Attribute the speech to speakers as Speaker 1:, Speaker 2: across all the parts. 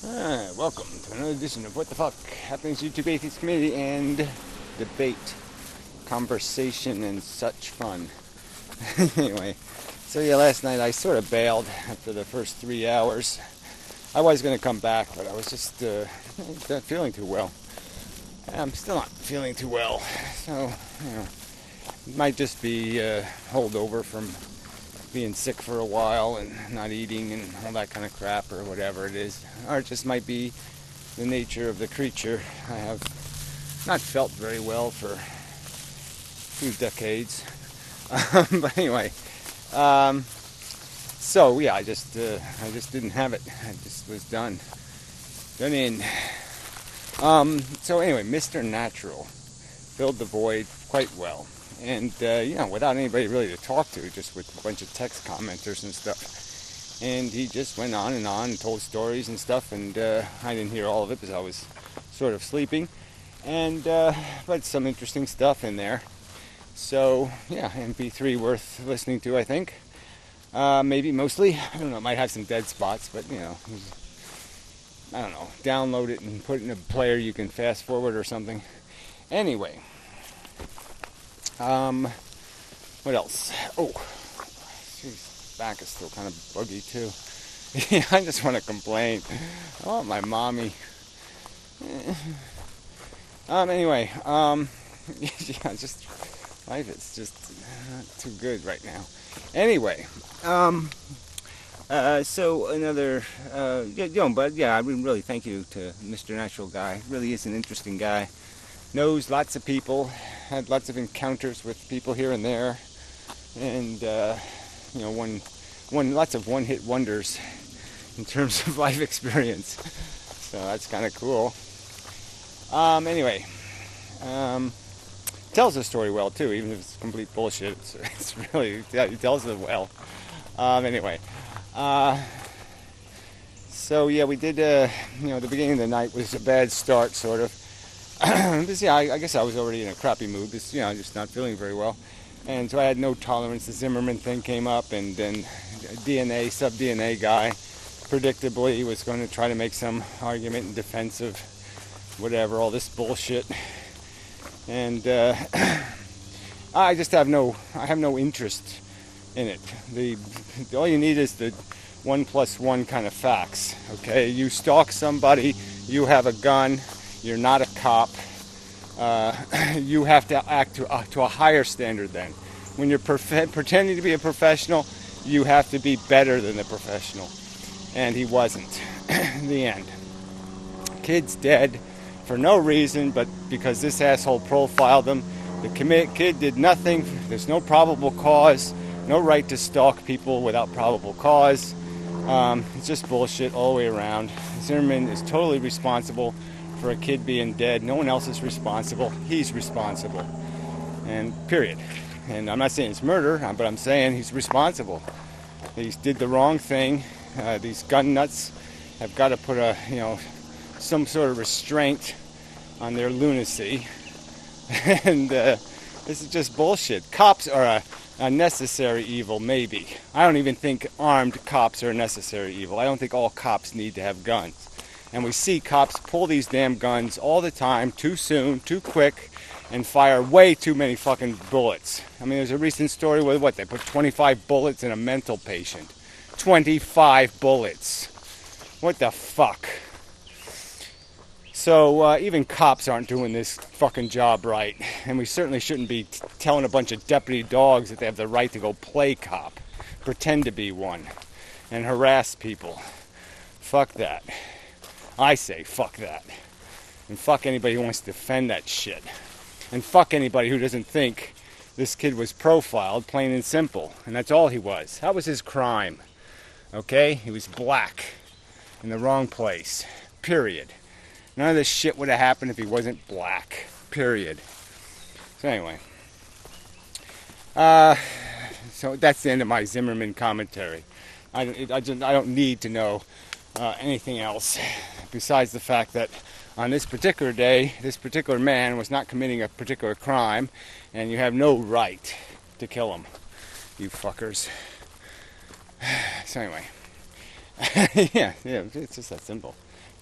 Speaker 1: Welcome to another edition of What the Fuck Happenings YouTube Atheist Community and debate, conversation, and such fun. Anyway, so yeah, last night I sort of bailed after the first 3 hours. I was going to come back, but I was just not feeling too well. I'm still not feeling too well, so it might just be holdover from being sick for a while and not eating and all that kind of crap or whatever it is. Or it just might be the nature of the creature. I have not felt very well for 2 decades. But anyway, so yeah, I just didn't have it. I just was done in. So anyway, Mr. Natural filled the void quite well. And, without anybody really to talk to, just with a bunch of text commenters and stuff. And he just went on and told stories and stuff, and I didn't hear all of it because I was sort of sleeping. And, but some interesting stuff in there. So, yeah, MP3 worth listening to, I think. Maybe, mostly. I don't know, it might have some dead spots, but, I don't know. Download it and put it in a player you can fast forward or something. Anyway. What else? Oh, geez, back is still kind of buggy too. Yeah, I just want to complain. I want my mommy. Anyway, yeah, just life is just not too good right now. Anyway, so another, but yeah, I really thank you to Mr. Natural Guy. Really is an interesting guy. Knows lots of people, had lots of encounters with people here and there, and lots of one-hit wonders in terms of life experience. So that's kind of cool. Anyway, tells the story well too, even if it's complete bullshit. It's really, yeah, he tells it well. Anyway, so yeah, we did. The beginning of the night was a bad start, sort of. Because, yeah, I guess I was already in a crappy mood. Because, just not feeling very well. And so I had no tolerance. The Zimmerman thing came up, and then sub-DNA guy, predictably, was going to try to make some argument in defense of whatever, all this bullshit. And I just have no interest in it. All you need is the 1 + 1 kind of facts. Okay, you stalk somebody, you have a gun. You're not a cop. You have to act to a higher standard then. When you're pretending to be a professional, you have to be better than the professional. And he wasn't. The end. Kid's dead for no reason, but because this asshole profiled him. The kid did nothing. There's no probable cause. No right to stalk people without probable cause. It's just bullshit all the way around. Zimmerman is totally responsible for a kid being dead. No one else is responsible. He's responsible. And period. And I'm not saying it's murder, but I'm saying he's responsible. He did the wrong thing. These gun nuts have got to put some sort of restraint on their lunacy. And this is just bullshit. Cops are a necessary evil, maybe. I don't even think armed cops are a necessary evil. I don't think all cops need to have guns. And we see cops pull these damn guns all the time, too soon, too quick, and fire way too many fucking bullets. I mean, there's a recent story where, they put 25 bullets in a mental patient. 25 bullets. What the fuck? So, even cops aren't doing this fucking job right. And we certainly shouldn't be telling a bunch of deputy dogs that they have the right to go play cop. Pretend to be one. And harass people. Fuck that. I say fuck that. And fuck anybody who wants to defend that shit. And fuck anybody who doesn't think this kid was profiled, plain and simple. And that's all he was. That was his crime. Okay? He was black. In the wrong place. Period. None of this shit would have happened if he wasn't black. Period. So anyway. So that's the end of my Zimmerman commentary. I don't need to know anything else besides the fact that on this particular day, this particular man was not committing a particular crime, and you have no right to kill him, you fuckers. So anyway, yeah, it's just that simple.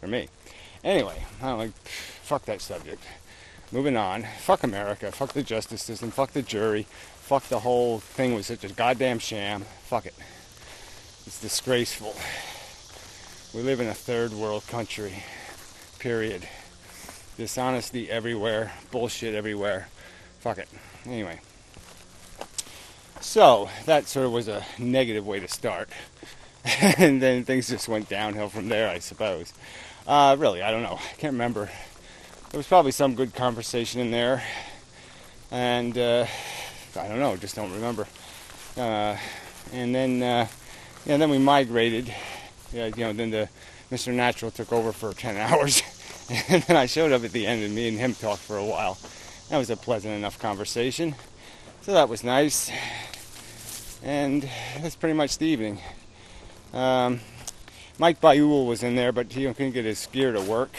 Speaker 1: for me. Anyway, I'm like, fuck that subject. Moving on. Fuck America. Fuck the justice system. Fuck the jury. Fuck the whole thing was such a goddamn sham. Fuck it. It's disgraceful. We live in a third world country. Period. Dishonesty everywhere. Bullshit everywhere. Fuck it. Anyway. So, that sort of was a negative way to start. And then things just went downhill from there, I suppose. Really, I don't know. I can't remember. There was probably some good conversation in there. And, I don't know, just don't remember. And then we migrated. Then Mr. Natural took over for 10 hours. And then I showed up at the end and me and him talked for a while. That was a pleasant enough conversation. So that was nice. And that's pretty much the evening. Mike Bayul was in there, but he couldn't get his gear to work.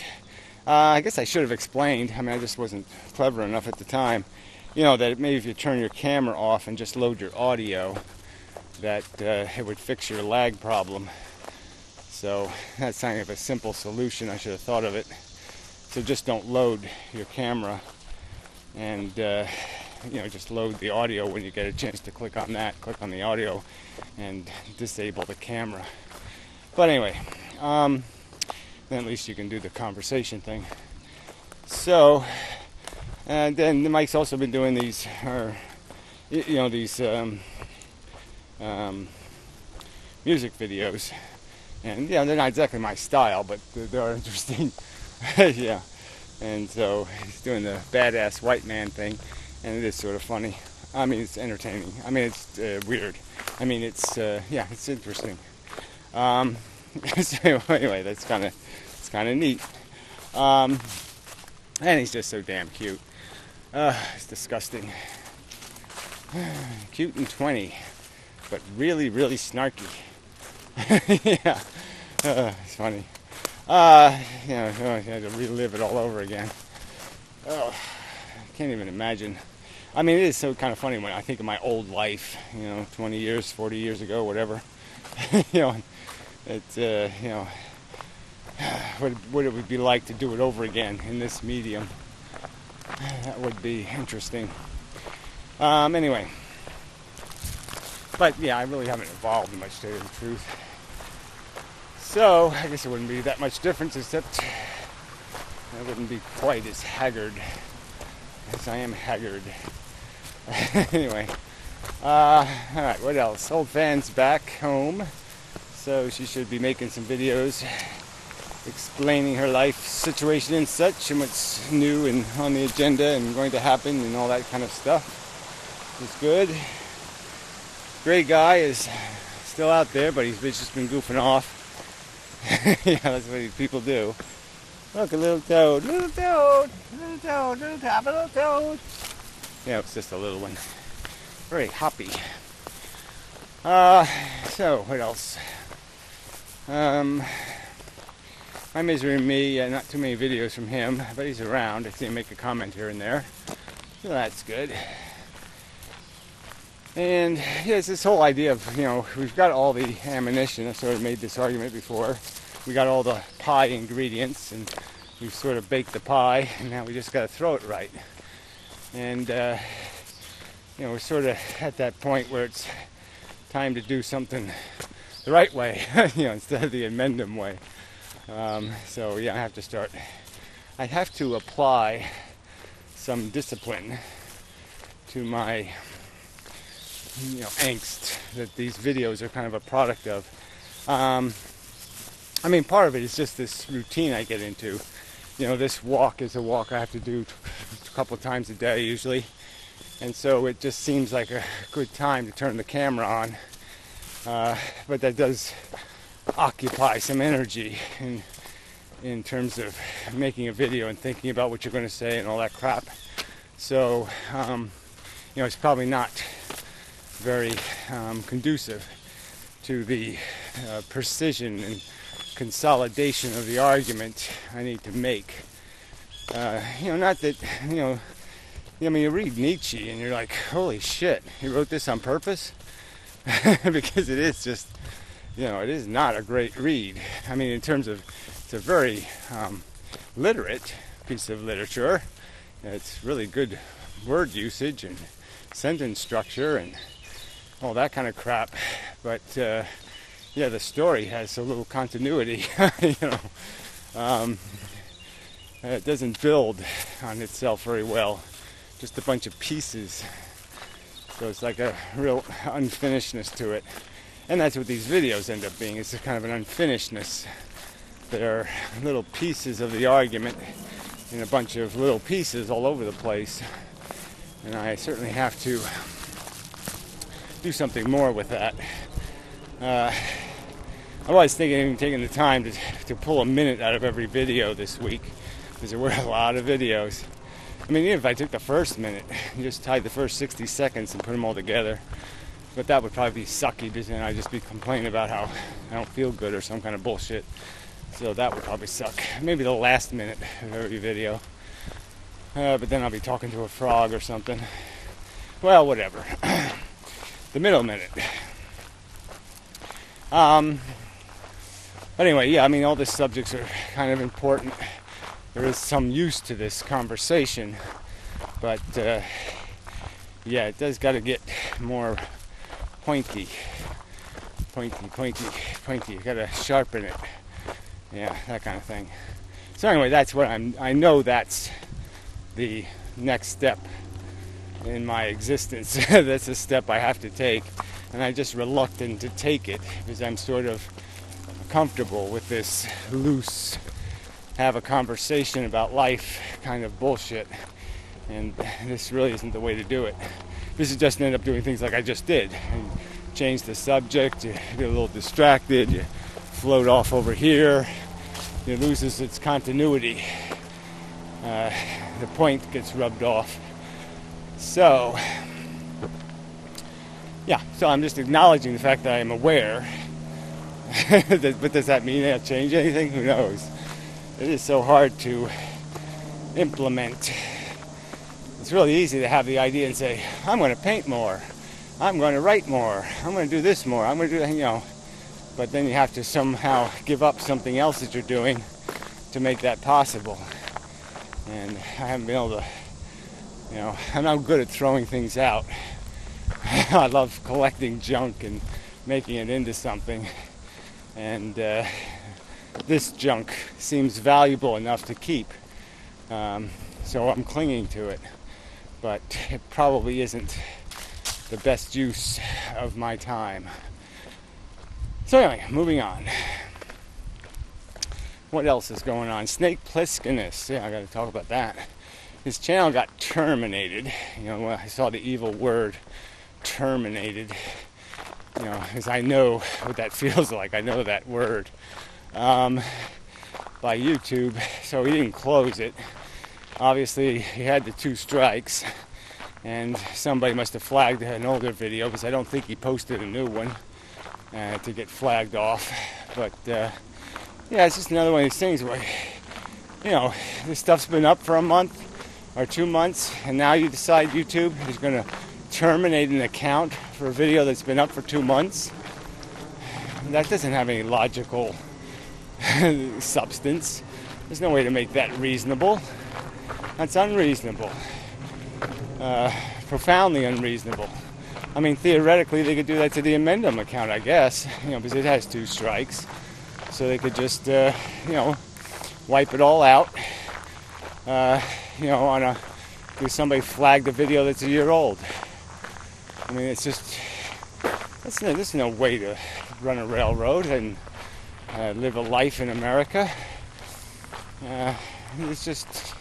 Speaker 1: I guess I should have explained. I just wasn't clever enough at the time. That maybe if you turn your camera off and just load your audio, that it would fix your lag problem. So that's kind of a simple solution. I should have thought of it. So just don't load your camera and just load the audio when you get a chance to click on the audio and disable the camera. But anyway, then at least you can do the conversation thing. So, and then Mike's also been doing these music videos. And they're not exactly my style, but they're interesting. Yeah. And so he's doing the badass white man thing, and it is sort of funny. It's entertaining. It's weird. It's interesting. So anyway, it's kind of neat. And he's just so damn cute. It's disgusting. Cute and 20, but really, really snarky. Yeah. It's funny. I had to relive it all over again. Oh, I can't even imagine. It is so kind of funny when I think of my old life, 20 years, 40 years ago, whatever. What it would be like to do it over again in this medium. That would be interesting. Anyway. But yeah, I really haven't evolved much, to tell you the truth. So, I guess it wouldn't be that much difference, except I wouldn't be quite as haggard as I am haggard. Anyway, alright, what else? Old Fan's back home, so she should be making some videos explaining her life situation and such, and what's new and on the agenda and going to happen and all that kind of stuff. It's good. Gray guy is still out there, but he's just been goofing off. Yeah, that's what people do. Look, a little toad, little toad, little toad, little top, little toad. Yeah, it's just a little one. Very hoppy. So, what else? My Misery and Me, not too many videos from him, but he's around. I see him make a comment here and there. So that's good. And yeah, it's this whole idea of, we've got all the ammunition. I've sort of made this argument before. We got all the pie ingredients, and we've sort of baked the pie, and now we just got to throw it right. And, we're sort of at that point where it's time to do something the right way, instead of the inmendham way. So, yeah, I have to apply some discipline to my angst that these videos are kind of a product of. Part of it is just this routine I get into. This walk is a walk I have to do a couple of times a day usually, and so it just seems like a good time to turn the camera on. But that does occupy some energy in terms of making a video and thinking about what you're going to say and all that crap. So, it's probably not very conducive to the precision and consolidation of the argument I need to make. Not that, you read Nietzsche and you're like, holy shit, he wrote this on purpose? Because it is just, it is not a great read. In terms of It's a very literate piece of literature. It's really good word usage and sentence structure and all that kind of crap. But yeah, the story has a little continuity. It doesn't build on itself very well. Just a bunch of pieces. So it's like a real unfinishedness to it. And that's what these videos end up being. It's just kind of an unfinishedness. They're little pieces of the argument in a bunch of little pieces all over the place. And I certainly have to do something more with that. I was thinking of taking the time to pull a minute out of every video this week, because there were a lot of videos. I mean, even if I took the first minute and just tied the first 60 seconds and put them all together, but that would probably be sucky, because then I'd just be complaining about how I don't feel good or some kind of bullshit. So that would probably suck. Maybe the last minute of every video. But then I'll be talking to a frog or something. Well, whatever. The middle minute. But anyway, yeah, I mean, all these subjects are kind of important. There is some use to this conversation. But, yeah, it does got to get more pointy. Pointy. You got to sharpen it. Yeah, that kind of thing. So anyway, that's what I know that's the next step in my existence. That's a step I have to take, and I'm just reluctant to take it because I'm sort of comfortable with this loose, have a conversation about life kind of bullshit, and this really isn't the way to do it. This is just end up doing things like I just did, and change the subject, you get a little distracted, you float off over here, it loses its continuity. The point gets rubbed off. So, yeah, so I'm just acknowledging the fact that I'm aware. But does that mean I'll change anything? Who knows? It is so hard to implement. It's really easy to have the idea and say, I'm going to paint more. I'm going to write more. I'm going to do this more. I'm going to do, But then you have to somehow give up something else that you're doing to make that possible. And I haven't been able to, I'm not good at throwing things out. I love collecting junk and making it into something. And this junk seems valuable enough to keep. So I'm clinging to it. But it probably isn't the best use of my time. So anyway, moving on. What else is going on? Snake Plisskenus. Yeah, I got to talk about that. His channel got terminated. I saw the evil word terminated. Because I know what that feels like. I know that word by YouTube. So he didn't close it. Obviously, he had the 2 strikes. And somebody must have flagged an older video, because I don't think he posted a new one to get flagged off. But yeah, it's just another one of these things where, this stuff's been up for a month or 2 months, and now you decide YouTube is going to terminate an account for a video that's been up for 2 months. That doesn't have any logical substance. There's no way to make that reasonable. That's unreasonable. Profoundly unreasonable. I mean, theoretically, they could do that to the inmendham account, I guess, because it has 2 strikes. So they could just, wipe it all out, because somebody flagged a video that's a year old. I mean, it's just, there's no way to run a railroad and live a life in America. It's just,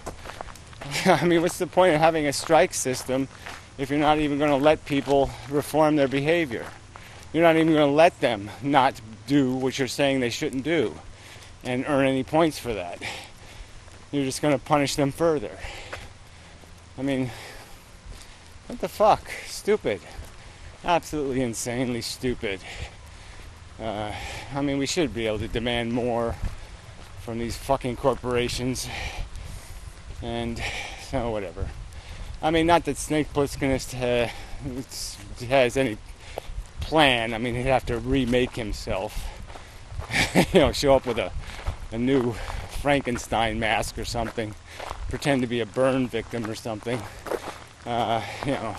Speaker 1: I mean, what's the point of having a strike system if you're not even going to let people reform their behavior? You're not even going to let them not do what you're saying they shouldn't do and earn any points for that. You're just going to punish them further. I mean, what the fuck? Stupid. Absolutely insanely stupid. I mean, we should be able to demand more from these fucking corporations. And so whatever. I mean, not that Snake Plisskenus has any plan. I mean, he'd have to remake himself. Show up with a a new Frankenstein mask or something, pretend to be a burn victim or something. You know,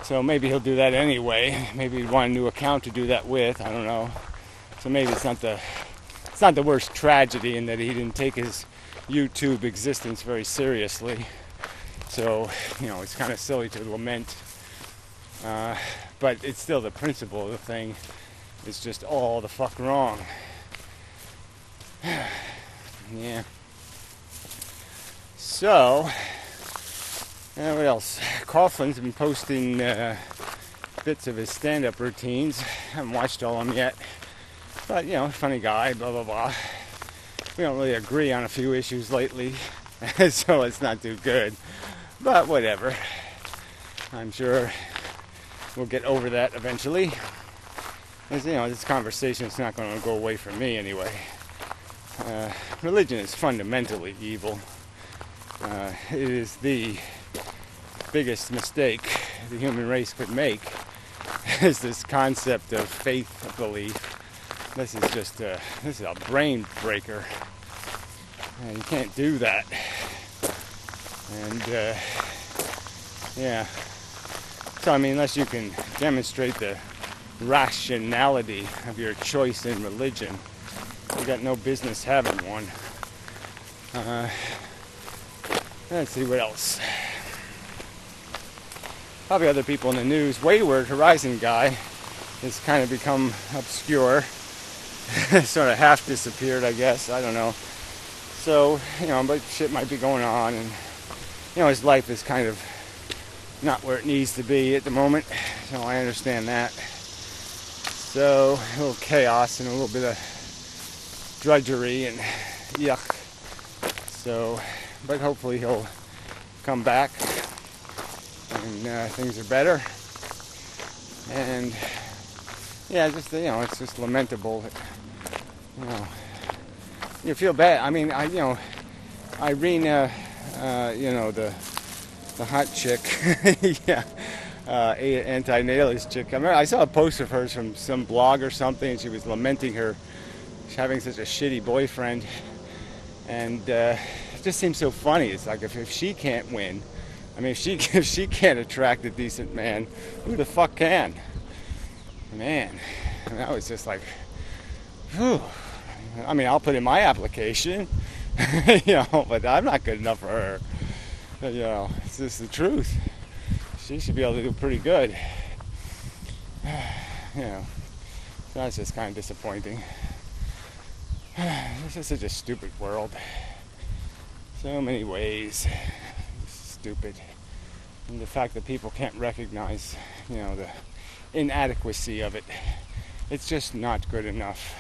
Speaker 1: so maybe he'll do that anyway. Maybe he'd want a new account to do that with. I don't know. So maybe it's not the worst tragedy in that he didn't take his YouTube existence very seriously. So, you know, it's kind of silly to lament. But it's still the principle of the thing. It's just all the fuck wrong. Yeah. So, what else? Coughlin's been posting bits of his stand-up routines. Haven't watched all of them yet. But, you know, funny guy, blah, blah, blah. We don't really agree on a few issues lately, so it's not too good. But whatever. I'm sure we'll get over that eventually. As you know, this conversation is not going to go away from me anyway. Religion is fundamentally evil. It is the biggest mistake the human race could make, is this concept of faith belief. This is a brain breaker. You can't do that. And yeah. So I mean, unless you can demonstrate the rationality of your choice in religion, you got no business having one. Let's see what else. Probably other people in the news. Wayward Horizon guy has kind of become obscure. Sort of half disappeared, I guess. I don't know. So, you know, but shit might be going on, and you know, his life is kind of not where it needs to be at the moment. So I understand that. So a little chaos and a little bit of drudgery and yuck. So, but hopefully he'll come back and things are better. And yeah, just, you know, it's just lamentable that, you know, you feel bad. I mean, Irene, you know, the hot chick, yeah, anti-natalist chick. I remember I saw a post of hers from some blog or something, and she was lamenting her having such a shitty boyfriend, and it just seems so funny. It's like if she can't win, I mean, if she can't attract a decent man, who the fuck can? Man, that was just like, whew. I mean, I'll put in my application, you know, but I'm not good enough for her. But, you know, it's just the truth. She should be able to do pretty good. You know, so that's just kind of disappointing. This is such a stupid world. So many ways. Stupid. And the fact that people can't recognize, you know, the inadequacy of it. It's just not good enough.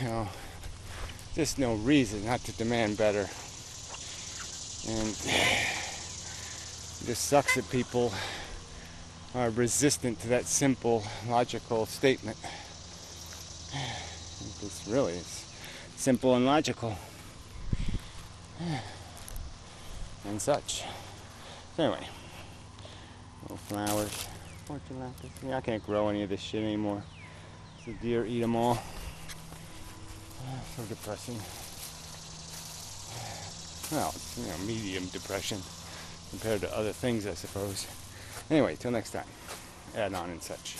Speaker 1: You know, just no reason not to demand better. And it just sucks that people are resistant to that simple, logical statement. It's really simple and logical. And such. So anyway, little flowers. Yeah, I can't grow any of this shit anymore. The deer eat them all. So depressing. Well, it's, you know, medium depression compared to other things, I suppose. Anyway, till next time. Add on and such.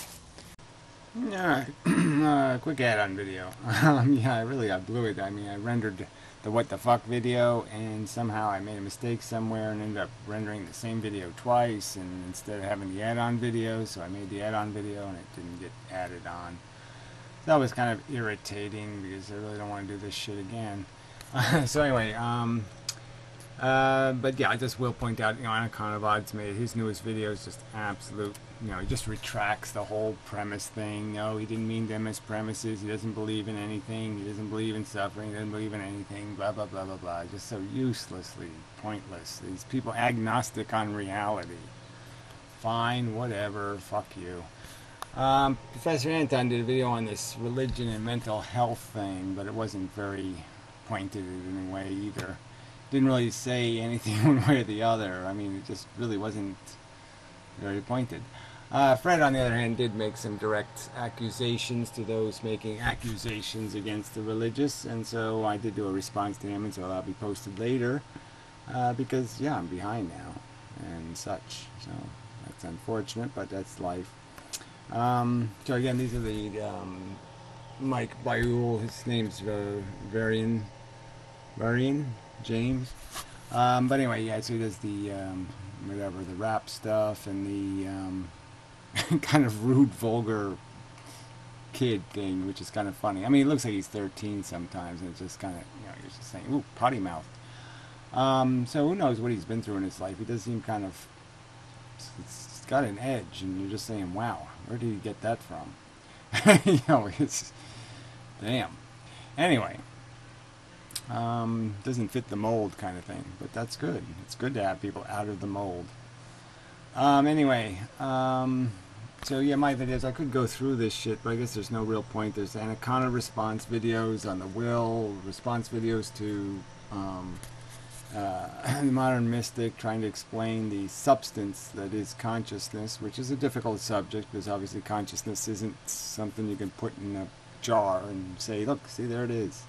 Speaker 1: Quick add-on video. Yeah, I blew it. I mean, I rendered the what the fuck video, and somehow I made a mistake somewhere and ended up rendering the same video twice, and instead of having the add-on video, so I made the add-on video and it didn't get added on. That was kind of irritating because I really don't want to do this shit again. So anyway, but yeah, I just will point out, you know, Anacondavod's made his newest video is just absolute, you know, he just retracts the whole premise thing. No, he didn't mean them as premises. He doesn't believe in anything. He doesn't believe in suffering. He doesn't believe in anything. Blah, blah, blah, blah, blah. Just so uselessly pointless. These people agnostic on reality. Fine, whatever, fuck you. Professor Anton did a video on this religion and mental health thing, but it wasn't very pointed in a way either. Didn't really say anything one way or the other. I mean, it just really wasn't very pointed. Fred, on the other hand, did make some direct accusations to those making accusations against the religious, and so I did do a response to him, and so that'll be posted later, because, yeah, I'm behind now, and such, so that's unfortunate, but that's life. So again, these are the Mike Bayul, his name's Varian James. But anyway, yeah, so he does the whatever, the rap stuff and the kind of rude, vulgar kid thing, which is kind of funny. I mean, it looks like he's 13 sometimes, and it's just kind of, he's just saying, ooh, potty mouth. So who knows what he's been through in his life? He does seem kind of, it's got an edge, and you're just saying, wow, where did he get that from? It's, damn. Anyway, doesn't fit the mold kind of thing, but that's good. It's good to have people out of the mold. Anyway, so yeah, my videos, I could go through this shit, but I guess there's no real point. There's Anaconda response videos on the will, response videos to the modern mystic, trying to explain the substance that is consciousness, which is a difficult subject, because obviously consciousness isn't something you can put in a jar and say, look, see, there it is.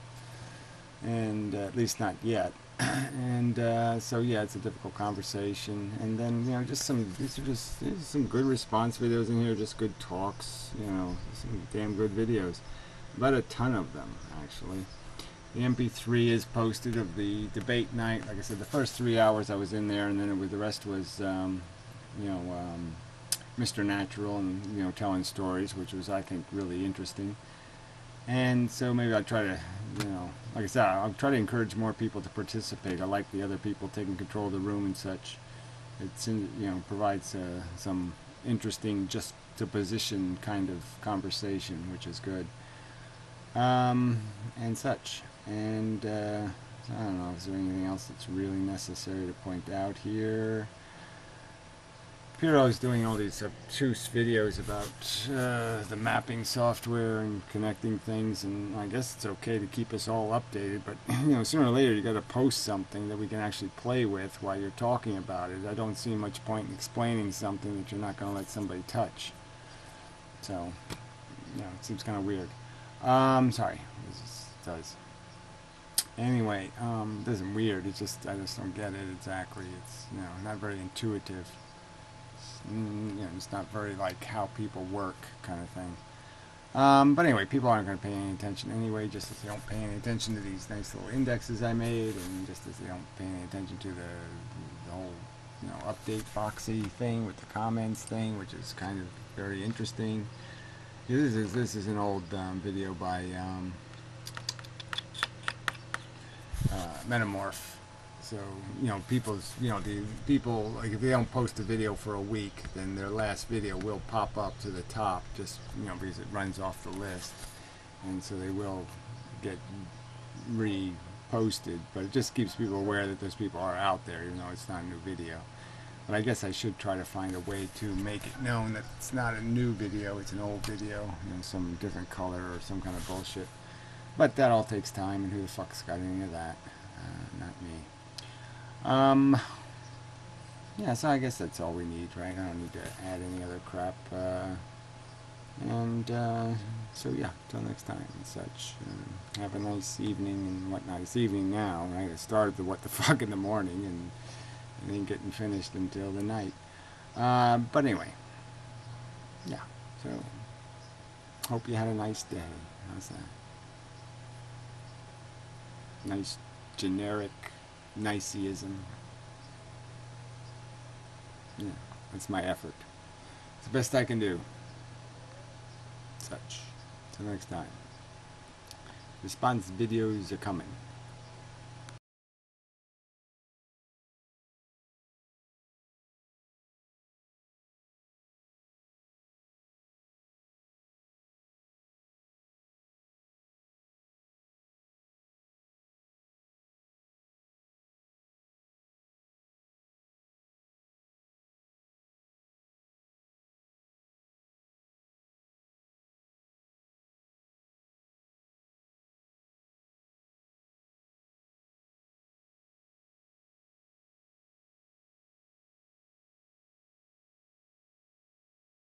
Speaker 1: And at least not yet. And so yeah, it's a difficult conversation. And then these are just some good response videos in here, just good talks, some damn good videos. About a ton of them, actually. The MP3 is posted of the debate night. Like I said, the first 3 hours I was in there, and then the rest was Mr. Natural and telling stories, which was, I think, really interesting. And so maybe I'll try to, like I said, I'll try to encourage more people to participate. I like the other people taking control of the room and such. It's provides some interesting just to position kind of conversation, which is good. And such. And I don't know, is there anything else that's really necessary to point out here? Piro is doing all these obtuse videos about the mapping software and connecting things, and I guess it's okay to keep us all updated, but sooner or later you got to post something that we can actually play with while you're talking about it. I don't see much point in explaining something that you're not going to let somebody touch. So, it seems kind of weird. Sorry, this does. Anyway, it isn't weird. It's just I just don't get it exactly. It's not very intuitive. It's not very like how people work kind of thing. But anyway, people aren't going to pay any attention anyway, just as they don't pay any attention to these nice little indexes I made, and just as they don't pay any attention to the whole update boxy thing with the comments thing, which is kind of very interesting. This is an old video by Metamorph. So, the people, like, if they don't post a video for a week, then their last video will pop up to the top, just, because it runs off the list. And so they will get reposted, but it just keeps people aware that those people are out there, even though it's not a new video. But I guess I should try to find a way to make it known that it's not a new video, it's an old video, some different color or some kind of bullshit. But that all takes time, and who the fuck's got any of that? Not me. Yeah, so I guess that's all we need, right? I don't need to add any other crap. So yeah, till next time and such. Have a nice evening and whatnot. It's evening now, right? It started at what the fuck in the morning, and it ain't getting finished until the night. But anyway, yeah, so hope you had a nice day. How's that? Nice generic niceism. Yeah, that's my effort. It's the best I can do. Such. Till next time. Response videos are coming.